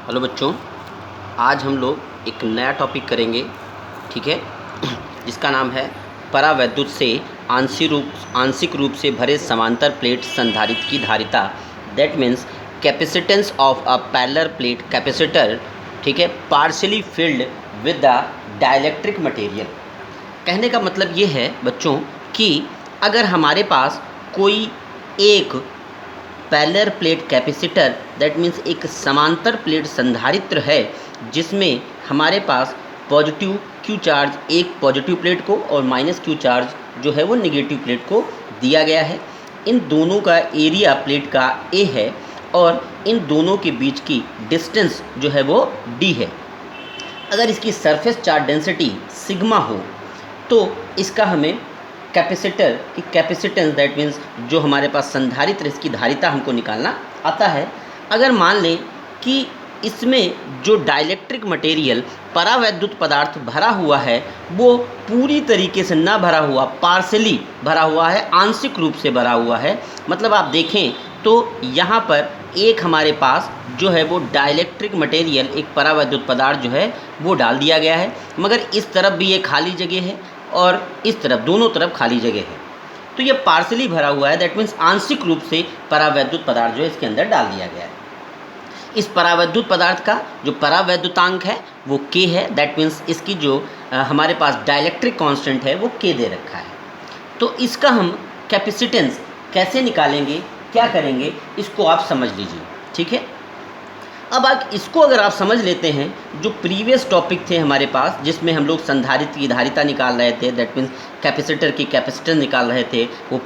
Hello बच्चों, आज हम लोग एक नया टॉपिक करेंगे, ठीक है, जिसका नाम है परावैद्युत से आंशिक रूप से भरे समांतर प्लेट संधारित्र की धारिता। That means capacitance of a parallel plate capacitor, ठीक है, partially filled with the dielectric material. कहने का मतलब ये है बच्चों कि अगर हमारे पास कोई एक parallel plate capacitor, that means एक समांतर प्लेट संधारित्र है जिसमें हमारे पास पॉजिटिव क्यू चार्ज एक पॉजिटिव प्लेट को और माइनस क्यू चार्ज जो है वो नेगेटिव प्लेट को दिया गया है। इन दोनों का एरिया प्लेट का ए है और इन दोनों के बीच की डिस्टेंस जो है वो डी है। अगर इसकी सरफेस चार्ज डेंसिटी सिग्मा हो तो इसका हमें कैपेसिटर की कैपेसिटेंस, दैट मीन्स जो हमारे पास संधारित्र इसकी धारिता हमको निकालना आता है। अगर मान लें कि इसमें जो डाइलेक्ट्रिक मटेरियल परावैद्युत पदार्थ भरा हुआ है वो पूरी तरीके से ना भरा हुआ, पार्शली भरा हुआ है, आंशिक रूप से भरा हुआ है। मतलब आप देखें तो यहाँ पर एक हमारे पास जो है वो डाइलेक्ट्रिक मटेरियल, एक परावैद्युत पदार्थ जो है वो डाल दिया गया है, मगर इस तरफ भी एक खाली जगह है और इस तरफ, दोनों तरफ खाली जगह है। तो ये पार्शली भरा हुआ है, दैट मीन्स आंशिक रूप से परावैद्युत पदार्थ जो है इसके अंदर डाल दिया गया है। इस परावैद्युत पदार्थ का जो परावैद्युतांक है वो के है, दैट मीन्स इसकी जो हमारे पास डाइलेक्ट्रिक कांस्टेंट है वो के दे रखा है। तो इसका हम कैपेसिटेंस कैसे निकालेंगे, क्या करेंगे, इसको आप समझ लीजिए, ठीक है। अब इसको अगर आप समझ लेते हैं, जो प्रीवियस टॉपिक थे हमारे पास जिसमें हम लोग संधारित्र की धारिता निकाल रहे थे, दैट मीन्स कैपेसिटर की कैपेसिटेंस निकाल रहे थे, वो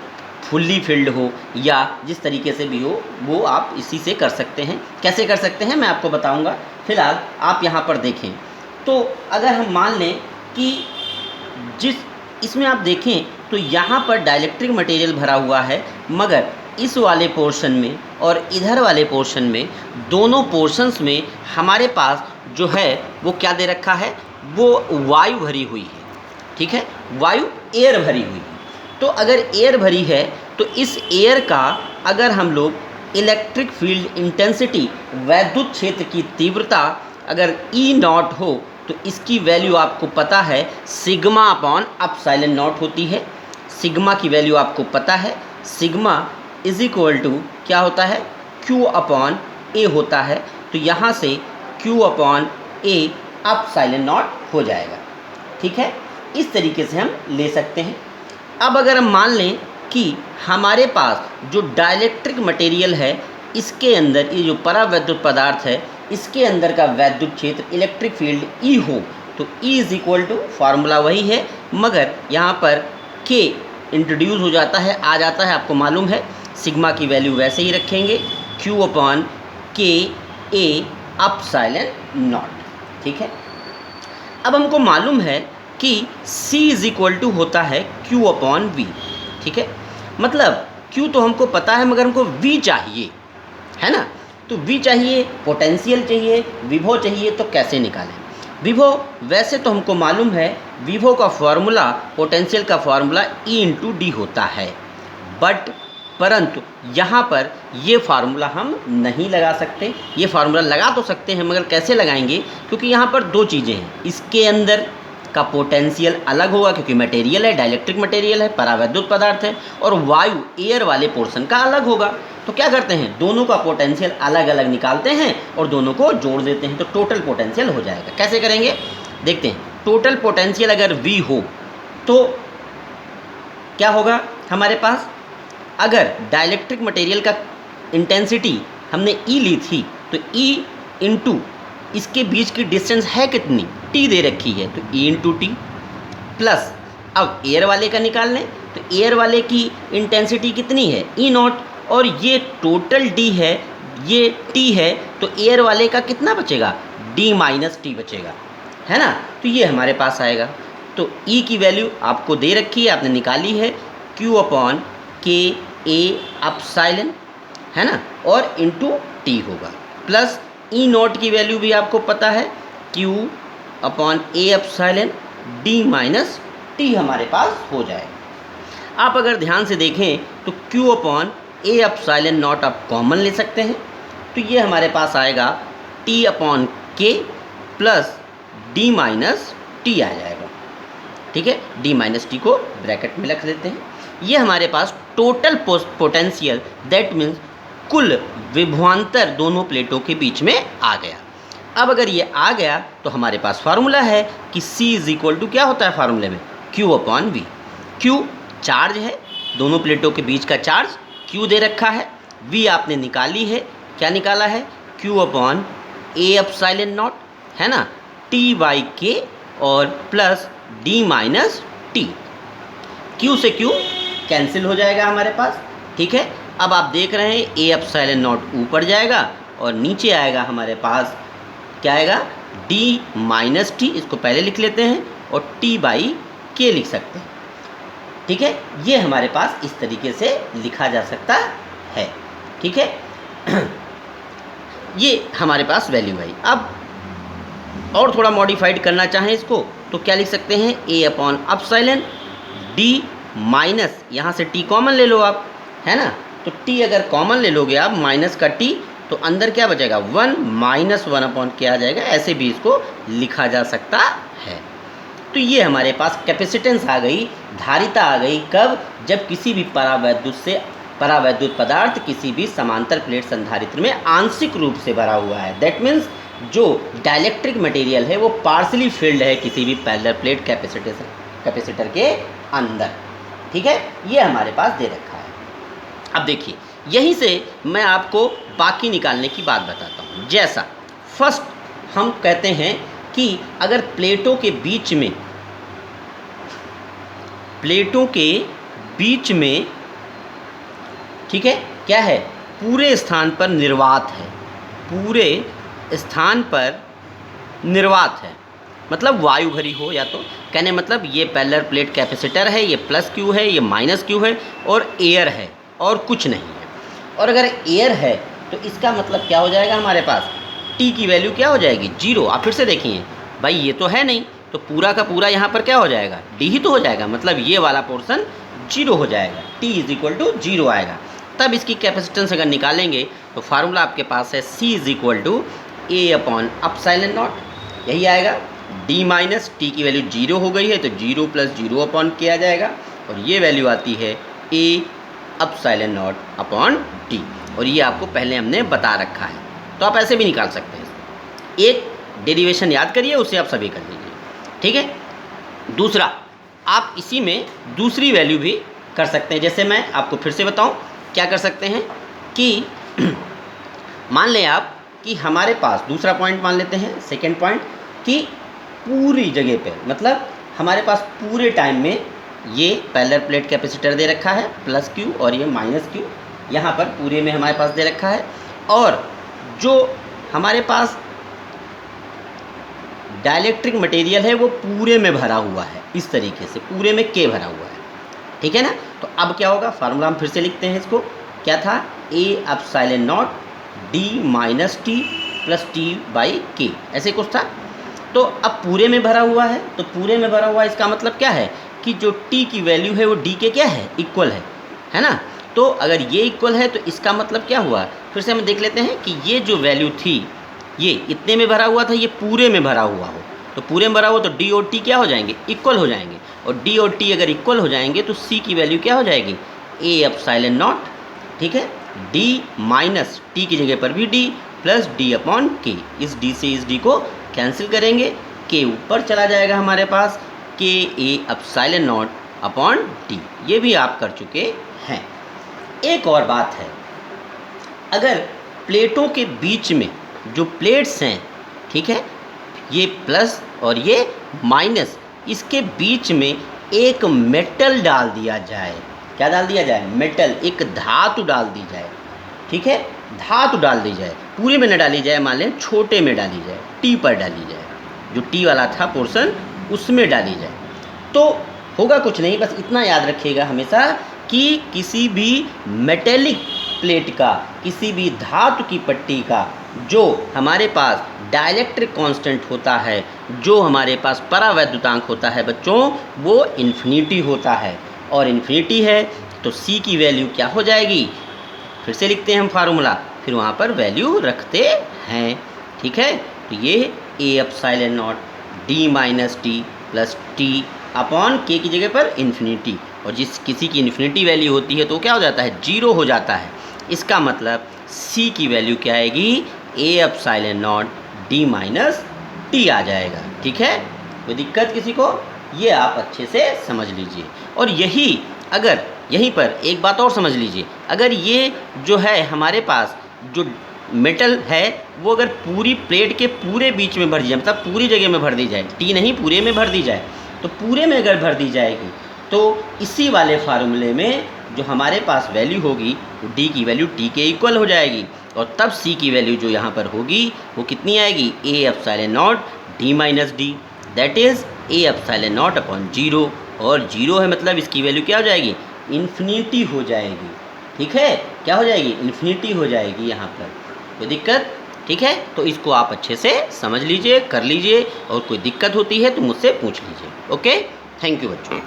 फुल्ली फिल्ड हो या जिस तरीके से भी हो वो आप इसी से कर सकते हैं। कैसे कर सकते हैं मैं आपको बताऊंगा। फिलहाल आप यहाँ पर देखें तो अगर हम मान लें कि जिस इसमें आप देखें तो यहाँ पर डाइलेक्ट्रिक मटेरियल भरा हुआ है, मगर इस वाले पोर्शन में और इधर वाले पोर्शन में, दोनों पोर्शंस में हमारे पास जो है वो क्या दे रखा है, वो वायु भरी हुई है, ठीक है, वायु एयर भरी हुई है। तो अगर एयर भरी है तो इस एयर का अगर हम लोग इलेक्ट्रिक फील्ड इंटेंसिटी, वैद्युत क्षेत्र की तीव्रता अगर ई नॉट हो तो इसकी वैल्यू आपको पता है सिग्मा अपॉन एप्सिलॉन नॉट होती है। सिग्मा की वैल्यू आपको पता है, सिग्मा इज इक्वल टू क्या होता है, Q अपॉन ए होता है। तो यहाँ से Q upon A epsilon not हो जाएगा, ठीक है। इस तरीके से हम ले सकते हैं। अब अगर हम मान लें कि हमारे पास जो डाइलेक्ट्रिक मटेरियल है इसके अंदर, ये जो परावैद्युत पदार्थ है इसके अंदर का वैद्युत क्षेत्र इलेक्ट्रिक फील्ड E हो तो E is equal to, formula वही है मगर यहाँ पर K इंट्रोड्यूस हो जाता है, आ जाता है, आपको मालूम है। सिग्मा की वैल्यू वैसे ही रखेंगे, Q अपॉन के ए एप्सिलॉन नॉट, ठीक है। अब हमको मालूम है कि C इज इक्वल टू होता है Q अपॉन V, ठीक है। मतलब Q तो हमको पता है मगर हमको V चाहिए, है ना। तो V चाहिए, पोटेंशियल चाहिए, विभव चाहिए, तो कैसे निकालें विभव। वैसे तो हमको मालूम है विभव का फॉर्मूला, पोटेंशियल का फॉर्मूला E इंटू डी होता है, परंतु यहाँ पर ये फार्मूला हम नहीं लगा सकते। ये फार्मूला लगा तो सकते हैं मगर कैसे लगाएंगे, क्योंकि यहाँ पर दो चीज़ें हैं। इसके अंदर का पोटेंशियल अलग होगा क्योंकि मटेरियल है, डाइलेक्ट्रिक मटेरियल है, परावैद्युत पदार्थ है, और वायु एयर वाले पोर्शन का अलग होगा। तो क्या करते हैं, दोनों का पोटेंशियल अलग अलग निकालते हैं और दोनों को जोड़ देते हैं तो टोटल पोटेंशियल हो जाएगा। कैसे करेंगे देखते हैं। टोटल पोटेंशियल अगर V हो तो क्या होगा हमारे पास, अगर डाइलेक्ट्रिक मटेरियल का इंटेंसिटी हमने E ली थी तो E इंटू इसके बीच की डिस्टेंस है कितनी, T दे रखी है, तो E इंटू टी प्लस, अब एयर वाले का निकाल लें तो एयर वाले की इंटेंसिटी कितनी है, E नॉट, और ये टोटल D है, ये T है, तो एयर वाले का कितना बचेगा, D माइनस टी बचेगा, है ना। तो ये हमारे पास आएगा। तो E की वैल्यू आपको दे रखी है, आपने निकाली है, Q अपॉन के ए एप्सिलॉन, है ना, और इंटू टी होगा, प्लस ई नॉट की वैल्यू भी आपको पता है, Q upon A epsilon D minus T हमारे पास हो जाएगा। आप अगर ध्यान से देखें तो Q upon A epsilon not आप कॉमन ले सकते हैं, तो ये हमारे पास आएगा टी अपॉन के प्लस डी माइनस टी आ जाएगा। ठीक है, डी माइनस टी को ब्रैकेट में रख देते हैं। ये हमारे पास टोटल पोटेंशियल, दैट मीन्स कुल विभवांतर दोनों प्लेटों के बीच में आ गया। अब अगर ये आ गया तो हमारे पास फार्मूला है कि C इज इक्वल टू क्या होता है फार्मूले में, Q upon V। Q charge है, दोनों प्लेटों के बीच का चार्ज Q दे रखा है। V आपने निकाली है, क्या निकाला है, Q upon A epsilon not, है ना, T बाई K और plus D minus T। Q से Q कैंसिल हो जाएगा हमारे पास। ठीक है, अब आप देख रहे हैं A एप्सिलॉन नॉट ऊपर जाएगा और नीचे आएगा हमारे पास क्या आएगा, D माइनस टी, इसको पहले लिख लेते हैं, और T बाई K लिख सकते हैं। ठीक है, ये हमारे पास इस तरीके से लिखा जा सकता है। ठीक है, ये हमारे पास वैल्यू है। अब और थोड़ा मॉडिफाइड करना चाहें इसको तो क्या लिख सकते हैं, A upon epsilon D minus, यहाँ से T कॉमन ले लो आप, है ना, तो T अगर कॉमन ले लोगे आप, माइनस का T, तो अंदर क्या बचेगा, 1 माइनस 1 अपॉन क्या आ जाएगा, ऐसे भी इसको लिखा जा सकता है। तो ये हमारे पास कैपेसिटेंस आ गई, धारिता आ गई, कब, जब किसी भी परावैद्युत पदार्थ किसी भी समांतर प्लेट संधारित्र में आंशिक रूप से भरा हुआ है। दैट मीन्स जो डाइलेक्ट्रिक मटेरियल है वो पार्सली फिल्ड है किसी भी पैरेलल प्लेट कैपेसिटर के अंदर। ठीक है, ये हमारे पास दे रखा है। अब देखिए, यहीं से मैं आपको बाकी निकालने की बात बताता हूँ। जैसा फर्स्ट हम कहते हैं कि अगर प्लेटों के बीच में ठीक है, क्या है, पूरे स्थान पर निर्वात है, पूरे स्थान पर निर्वात है, मतलब वायु भरी हो, या तो कहने मतलब ये पैरेलल प्लेट कैपेसिटर है, ये प्लस क्यू है, ये माइनस क्यू है, और एयर है और कुछ नहीं है। और अगर एयर है तो इसका मतलब क्या हो जाएगा, हमारे पास T की वैल्यू क्या हो जाएगी, 0। आप फिर से देखिए भाई, ये तो है नहीं, तो पूरा का पूरा यहाँ पर क्या हो जाएगा, D ही तो हो जाएगा, मतलब ये वाला पोर्शन 0 हो जाएगा, T इज इक्वल टू 0 आएगा। तब इसकी कैपेसिटेंस अगर निकालेंगे तो फार्मूला आपके पास है C is equal to A upon epsilon not, यही आएगा। D माइनस T की वैल्यू 0 हो गई है तो 0 प्लस 0 अपॉन K आ जाएगा, और ये वैल्यू आती है A epsilon not upon T, और ये आपको पहले हमने बता रखा है, तो आप ऐसे भी निकाल सकते हैं। एक डेरिवेशन याद करिए, उसे आप सभी कर लीजिए। ठीक है, दूसरा आप इसी में दूसरी वैल्यू भी कर सकते हैं। जैसे मैं आपको फिर से बताऊं, क्या कर सकते हैं कि मान लें आप कि हमारे पास दूसरा पॉइंट मान लेते हैं, सेकेंड पॉइंट, कि पूरी जगह पे, मतलब हमारे पास पूरे टाइम में ये पैरेलल प्लेट कैपेसिटर दे रखा है, प्लस क्यू, और ये माइनस क्यू यहाँ पर पूरे में हमारे पास दे रखा है, और जो हमारे पास डाइलेक्ट्रिक मटेरियल है वो पूरे में भरा हुआ है, इस तरीके से पूरे में K भरा हुआ है। ठीक है ना, तो अब क्या होगा, फार्मूला हम फिर से लिखते हैं इसको, क्या था, A epsilon not D minus T plus T by K, ऐसे कुछ था। तो अब पूरे में भरा हुआ है, तो पूरे में भरा हुआ है इसका मतलब क्या है कि जो T की वैल्यू है वो D के क्या है, इक्वल है ना। तो अगर ये इक्वल है तो इसका मतलब क्या हुआ, फिर से हम देख लेते हैं कि ये जो वैल्यू थी ये इतने में भरा हुआ था, ये पूरे में भरा हुआ हो, तो पूरे में भरा हुआ तो D और T क्या हो जाएंगे, इक्वल हो जाएंगे, और D और T अगर इक्वल हो जाएंगे तो C की वैल्यू क्या हो जाएगी, A एप्सिलॉन नॉट, ठीक है, D माइनस T की जगह पर भी D plus D upon K, इस D से इस D को कैंसिल करेंगे, K ऊपर चला जाएगा हमारे पास, K A epsilon not upon D, ये भी आप कर चुके हैं। एक और बात है, अगर प्लेटों के बीच में जो प्लेट्स हैं, ठीक है, ये प्लस और ये माइनस, इसके बीच में एक मेटल डाल दिया जाए, क्या डाल दिया जाए, मेटल, एक धातु डाल दी जाए, ठीक है, धातु डाल दी जाए, पूरे में न डाली जाए, मान लें छोटे में डाली जाए, T पर डाली जाए, जो T वाला था पोर्शन उसमें डाली जाए, तो होगा कुछ नहीं, बस इतना याद रखिएगा हमेशा कि किसी भी मेटेलिक प्लेट का, किसी भी धातु की पट्टी का जो हमारे पास डाइलेक्ट्रिक कांस्टेंट होता है, जो हमारे पास परावैद्युतांक होता है बच्चों, वो इन्फिनिटी होता है, और इन्फिनिटी है तो C की वैल्यू क्या हो जाएगी, फिर से लिखते हैं हम फार्मूला, फिर वहाँ पर वैल्यू रखते हैं, ठीक है। तो ये ए epsilon naught D minus T plus T upon के की जगह पर इन्फिनिटी, और जिस किसी की इन्फिनिटी वैल्यू होती है तो क्या हो जाता है, जीरो हो जाता है। इसका मतलब सी की वैल्यू क्या आएगी, A epsilon naught D minus T आ जाएगा। ठीक है, कोई दिक्कत किसी को, ये आप अच्छे से समझ लीजिए। और यही अगर यहीं पर एक बात और समझ लीजिए, अगर ये जो है हमारे पास जो मेटल है वो अगर पूरी प्लेट के पूरे बीच में भर दी जाए, मतलब पूरी जगह में भर दी जाए, टी नहीं पूरे में भर दी जाए, तो पूरे में अगर भर दी जाएगी तो इसी वाले फार्मूले में जो हमारे पास वैल्यू होगी वो डी की वैल्यू टी के इक्वल हो जाएगी, और तब सी की वैल्यू जो यहाँ पर होगी वो कितनी आएगी, A epsilon naught D minus D, that is a epsilon not upon zero. और जीरो है मतलब इसकी वैल्यू क्या हो जाएगी, इन्फिनिटी हो जाएगी। ठीक है, क्या हो जाएगी, इन्फिनिटी हो जाएगी यहाँ पर, कोई दिक्कत। ठीक है, तो इसको आप अच्छे से समझ लीजिए, कर लीजिए, और कोई दिक्कत होती है तो मुझसे पूछ लीजिए। ओके, थैंक यू बच्चों।